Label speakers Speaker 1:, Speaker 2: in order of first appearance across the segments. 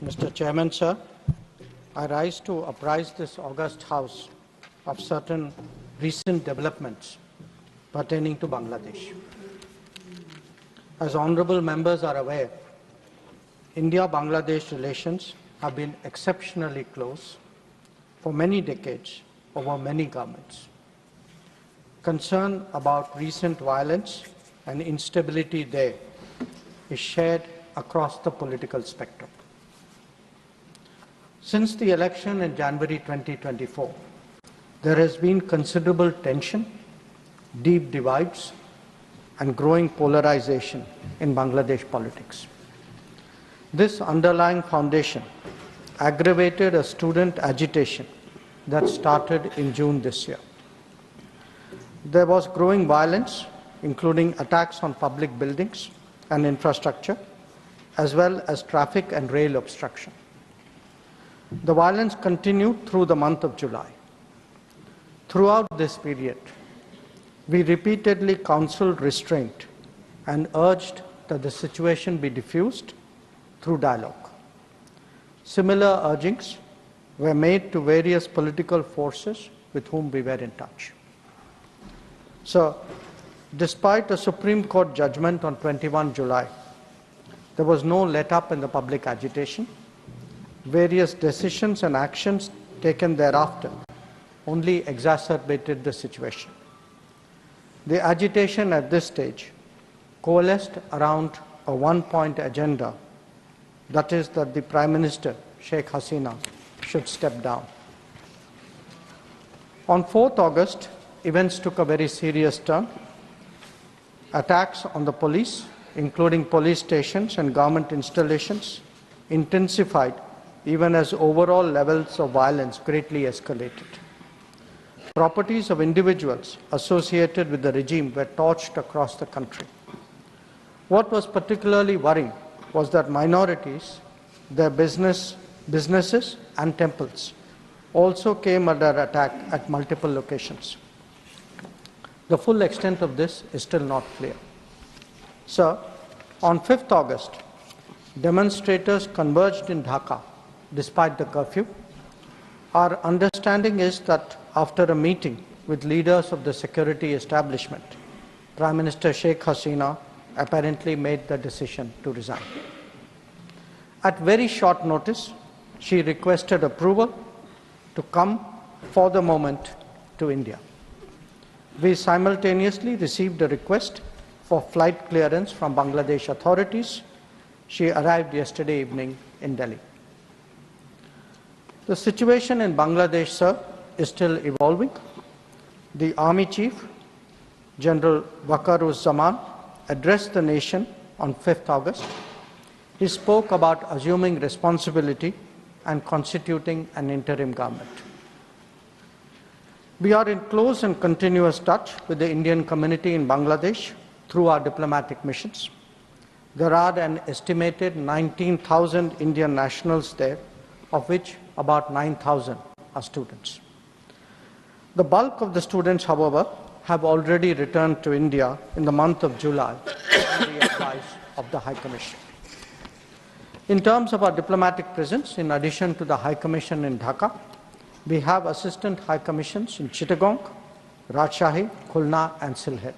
Speaker 1: Mr. Chairman, sir, I rise to apprise this august House of certain recent developments pertaining to Bangladesh. As honourable members are aware, India-Bangladesh relations have been exceptionally close for many decades over many governments. Concern about recent violence and instability there is shared across the political spectrum. Since the election in January 2024, there has been considerable tension, deep divides, and growing polarization in Bangladesh politics. This underlying foundation aggravated a student agitation that started in June this year. There was growing violence, including attacks on public buildings and infrastructure, as well as traffic and rail obstruction. The violence continued through the month of July. Throughout this period, we repeatedly counseled restraint and urged that the situation be diffused through dialogue. Similar urgings were made to various political forces with whom we were in touch. So, despite a Supreme Court judgment on 21 July, there was no let-up in the public agitation. Various decisions and actions taken thereafter only exacerbated the situation. The agitation at this stage coalesced around a one-point agenda, that is that the Prime Minister, Sheikh Hasina, should step down. On 4th August, events took a very serious turn. Attacks on the police, including police stations and government installations, intensified even as overall levels of violence greatly escalated. Properties of individuals associated with the regime were torched across the country. What was particularly worrying was that minorities, their businesses and temples also came under attack at multiple locations. The full extent of this is still not clear. Sir, on 5th August, demonstrators converged in Dhaka despite the curfew. Our understanding is that after a meeting with leaders of the security establishment, Prime Minister Sheikh Hasina apparently made the decision to resign. At very short notice, she requested approval to come for the moment to India. We simultaneously received a request for flight clearance from Bangladesh authorities. She arrived yesterday evening in Delhi. The situation in Bangladesh, sir, is still evolving. The Army Chief, General Waqar-uz-Zaman, addressed the nation on 5th August. He spoke about assuming responsibility and constituting an interim government. We are in close and continuous touch with the Indian community in Bangladesh through our diplomatic missions. There are an estimated 19,000 Indian nationals there, of which about 9,000 are students. The bulk of the students, however, have already returned to India in the month of July on the advice of the High Commission. In terms of our diplomatic presence, in addition to the High Commission in Dhaka, we have assistant High Commissions in Chittagong, Rajshahi, Khulna and Sylhet.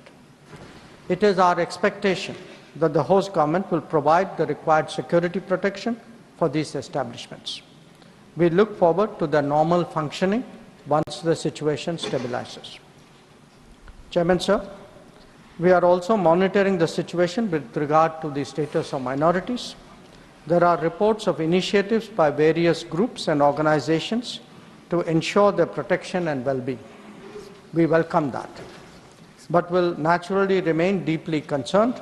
Speaker 1: It is our expectation that the host government will provide the required security protection for these establishments. We look forward to their normal functioning once the situation stabilizes. Chairman, sir, we are also monitoring the situation with regard to the status of minorities. There are reports of initiatives by various groups and organizations to ensure their protection and well-being. We welcome that, but will naturally remain deeply concerned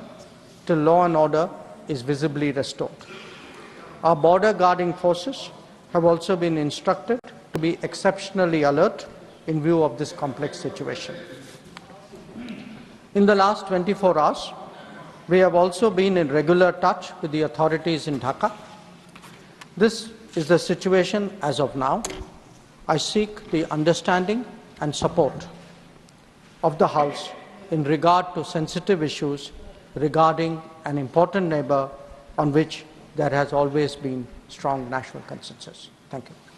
Speaker 1: till law and order is visibly restored. Our border guarding forces have also been instructed to be exceptionally alert in view of this complex situation. In the last 24 hours, we have also been in regular touch with the authorities in Dhaka. This is the situation as of now. I seek the understanding and support of the House in regard to sensitive issues regarding an important neighbour on which there has always been strong national consensus. Thank you.